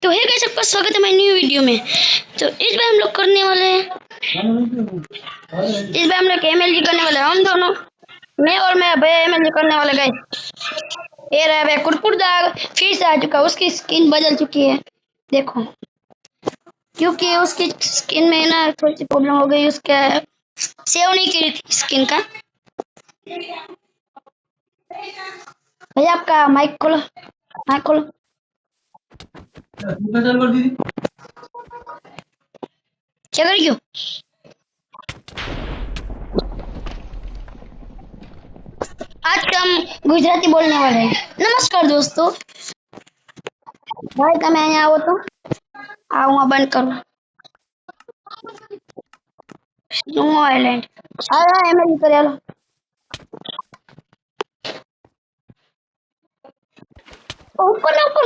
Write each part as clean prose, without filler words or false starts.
तो है गाइस, आपका स्वागत है मेरी न्यू वीडियो में। तो इस बार हम लोग करने वाले हैं, इस बार हम लोग एमएलजी करने वाले हैं, हम दोनों, मैं और मेरा भैया एमएलजी करने वाले गाइस। ये रहा भाई कुरकुरदाग फिर से आ चुका, उसकी स्किन बदल चुकी है देखो, क्योंकि उसकी स्किन में ना थोड़ी सी प्रॉब्लम हो गई, उसका सेव नहीं की थी स्किन का। भैया आपका माइक खोलो, माइक खोलो। क्या कर रही हो? आज हम गुजराती बोलने वाले हैं। नमस्कार दोस्तों, भाई તમે અહીંયા આવો તો હું બંધ કરું સ્નો આઇલેન્ડ હા એમએલજી કરી હાલો ઉપર ના ઉપર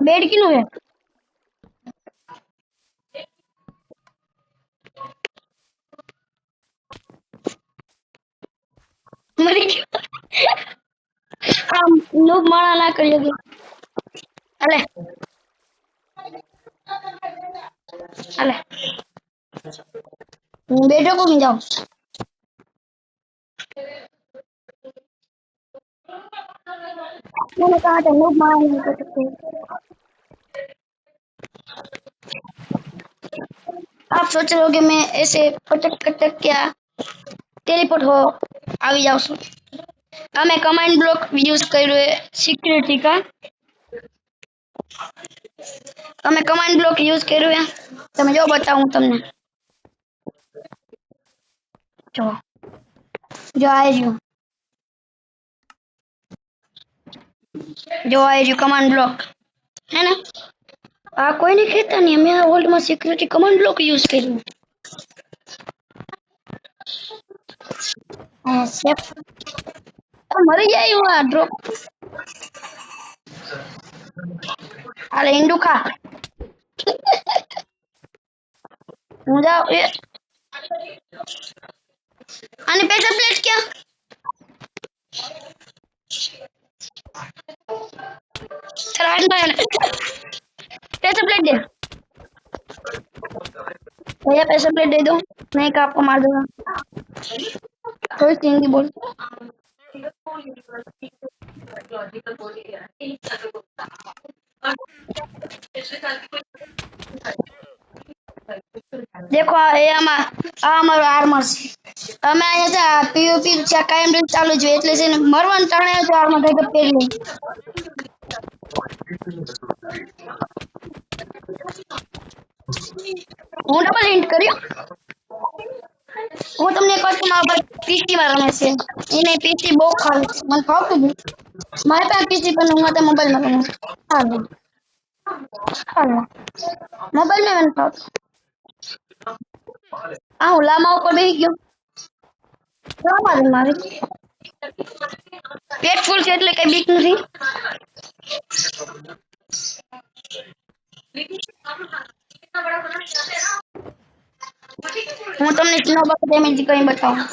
બેડ કિનું હે મરી ગયો આમ નૂબ માણા ના કરી શકે અલે અલે બેડો को नहीं जाओ मैंने कहा था नूब मारा नहीं कर सकते। आप सोच रहे हो कि मैं ऐसे पटक पटक क्या टेलीपोर्ट हो આવી જાવ છું અમે કમાન્ડ બ્લોક યુઝ કર્યો है સિક્યુરિટી का અમે કમાન્ડ બ્લોક યુઝ કર્યો है તમે જો બતાવું તમને જો जो आ रही जो आ रही कमांड ब्लॉक है ना कोई नहीं कहता नहीं मैं वर्ल्ड में सिक्योरिटी कमांड ब्लॉक यूज करूं सेफ मरी जाए हुआ ड्रॉप अरे इंडू खा मुझे ये आने पैसा प्लेट क्या थराड में पैसा प्लेट दे भैया पैसा प्लेट दे दो नहीं का आपको मार दूंगा थोड़ी हिंदी बोल देखो ये हमारो आर्मर છે અમે અહીંયા છે પીઓપી કાયમ રીતે ચાલુ છે એટલે છે ને મરવાનું ટાણે છે આર્મર થઈ તો પહેરી હું ડબલ હિન્ટ કર્યો હું તમને એક વાત મારા પર પીસી માં રમે છે એને પીસી બહુ ખાવે છે મને ફાવતું જ નહીં મારે પાસે પીસી પણ હું તો મોબાઈલ માં રમું હાલો હાલો મોબાઈલ માં મને ફાવતું હું લામા ઉપર બેસી ગયો મારી પેટ ફૂલ છે એટલે કઈ બીક નથી હું તમને સ્નો બકેટ ડેમેજ કઈ બતાવું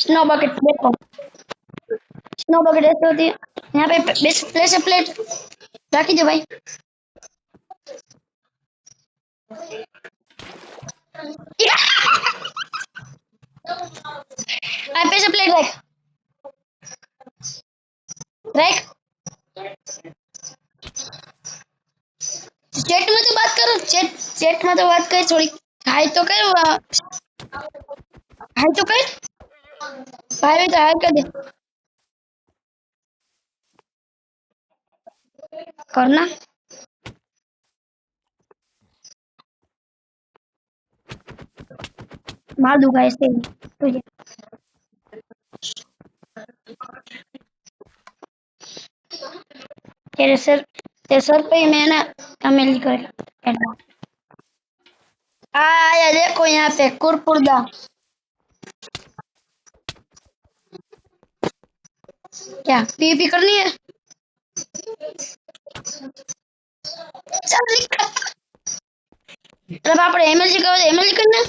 स्नो बकेट देखो स्नो बकेट ऐसे होती है यहाँ पे प्लेस प्लेट रखी दो भाई पैसे प्लेट रख रख चैट में तो बात करो चैट में तो बात कर थोड़ी हाय तो कर हाय तो कर भाई तो हाय कर दे करना मार दूंगा ऐसे ही तुझे तेरे सर पे ही मैं ना अमेल करेगा आया देखो यहाँ पे कुरकुरदा क्या पीपी करनी है चल निकल मतलब आप एमएलजी करो एमएलजी करना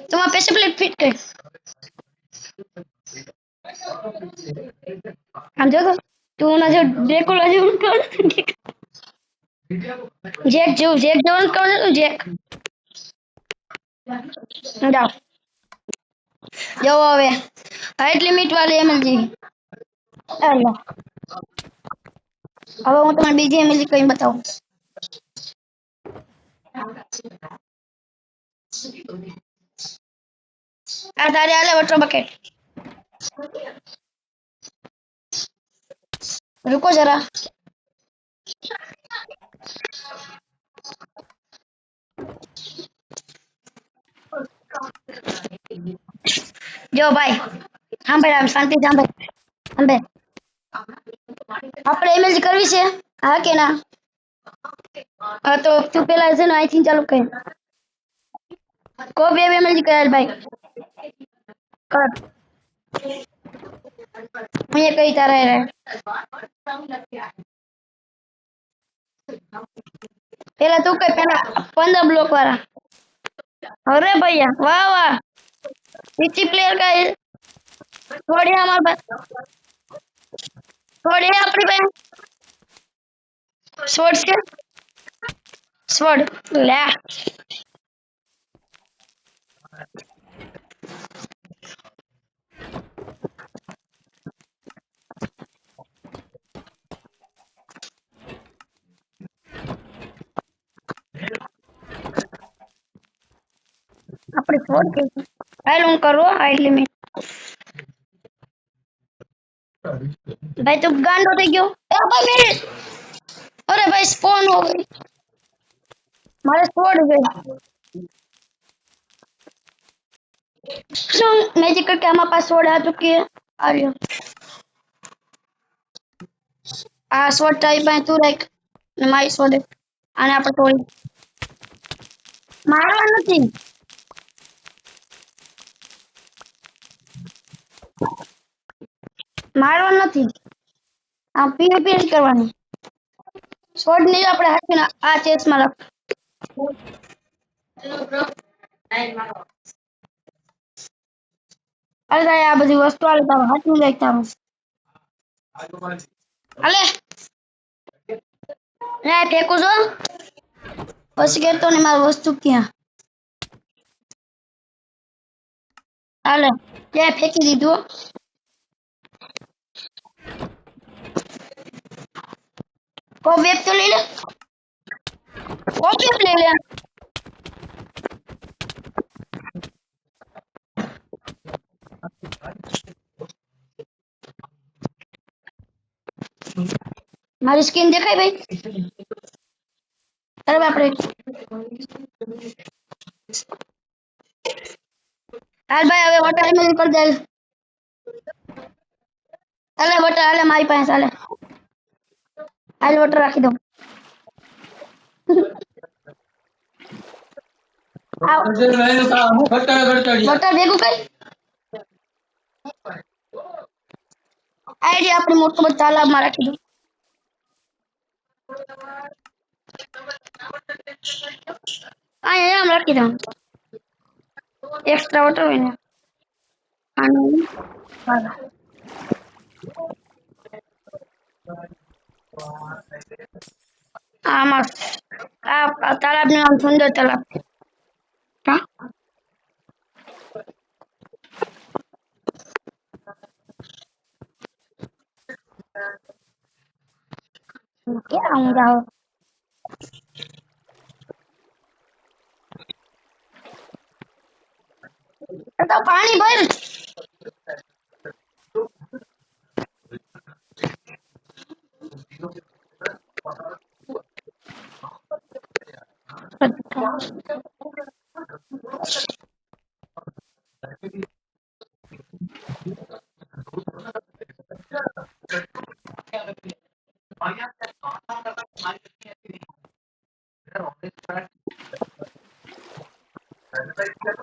तुम्हारा पैसे प्लेट फिट कर हम जो तू ना जो देखो ना जो कर जेक जोन कर दे जेक जाओ जाओ હવે હાઈટ લિમિટ વાળી એમએલજી અલ્લા હવે હું તમને બીજી એમએલજી કઈ બતાવું આ તારે આલે વોટર બકેટ रुको जरा जो भाई हाँ भाई हम शांति जाम भाई हम भाई આપણે એમએલજી કરવી છે હા કે ના હા તો તું પેલા છે ને અહીંથી ચાલુ કર કો બે એમએલજી કરાલ ભાઈ કર मैं कई तरह है पहला तू कई पहला 15 ब्लॉक वाला अरे भैया वाह वाह पीछे प्लेयर का है थोड़ी हमारे पास थोड़ी है अपनी पे स्वॉर्ड से स्वॉर्ड ले अपनी स्वॉर्ड के आई लूं करो आई लिमिट भाई तू गांड होते क्यों भाई मेरे अरे भाई स्पॉन हो गई मारे स्वॉर्ड गए सुन मैजिक करके हमारे पास स्वॉर्ड आ चुकी है आ रही आ स्वॉर्ड टाइप है तू लाइक मारी स्वॉर्ड आने आप थोड़ी मारवा नहीं मारवा नहीं आ पीवीपी જ કરવાની શોર્ટ નહીં આપણે હાથીને આ ચેસમાં રાખ અરે તારે આ બધી વસ્તુ આલે તારો હાથમાં લઈ તારો હાલે ના ફેંકું છો પછી કહેતો ને મારી વસ્તુ ક્યાં હાલે ત્યાં ફેંકી દીધું કોપ વેપ તો લઈ લે કોપ વેપ લઈ લે મારી સ્કિન દેખાય ભાઈ અરે બાપ રે હાલ ભાઈ હવે વોટર એમએલ કરી દે હાલે વોટર હાલે મારી પાસે હાલે હાલ વોટર રાખી દઉં વોટર ભેગું કરી આઈડિયા આપણે મોટો બધો તાલાબમાં રાખી દઉં અહીંયા આમ રાખી દઉં एक्स्ट्रा वाटर होने मस्त तालाब ने नाम सुंदर तालाब हाँ क्या आऊंगा तो पानी भर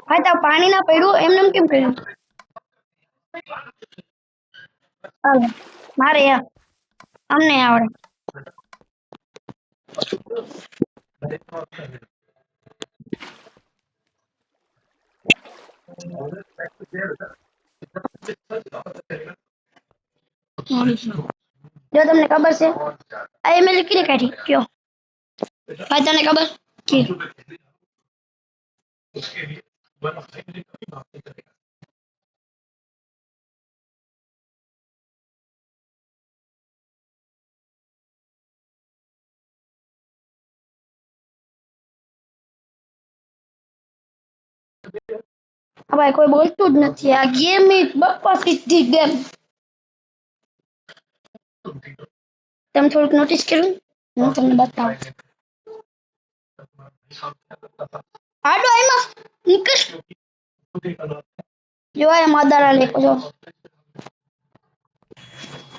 ભાઈ તો પાણી ના પડ્યું એમને કેમ કર્યું મારે અમને આવડે જો તમને ખબર છે આ એમએલ કીને કાઢી કયો ભાઈ તને ખબર કે ભાઈ કોઈ બોલતું જ નથી આ ગેમ બપ્પા સીધી ગેમ તમે થોડુંક નોટિસ કર્યું હું તમને બતાવું આડો એમાં નિકસ જો આ માદારા લેકો જો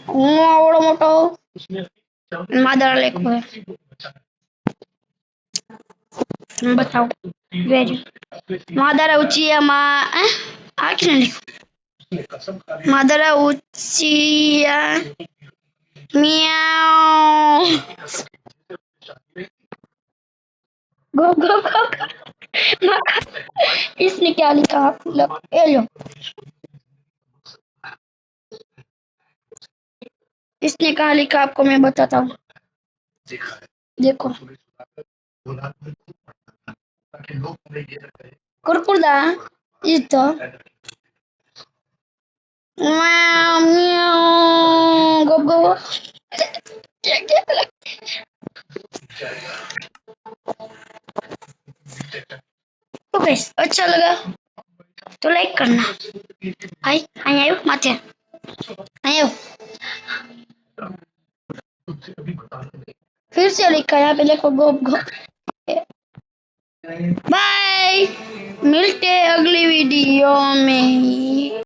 હું આવડો મોટો માદારા લેકો હે હું બતાવું વેજ માદારા ઉચિયામાં આ કિને લીખું માદારા ઉચિયા मियाओ गो गो गो इसने क्या लिखा ये लो इसने कहा लिखा आपको मैं बताता हूँ देखो कुरकुरदा इतो गो गो तो गाइस अच्छा लगा तो लाइक करना आई आई आयो माथे आयो फिर से लिखा यहाँ पे देखो गो गो बाय मिलते हैं अगली वीडियो में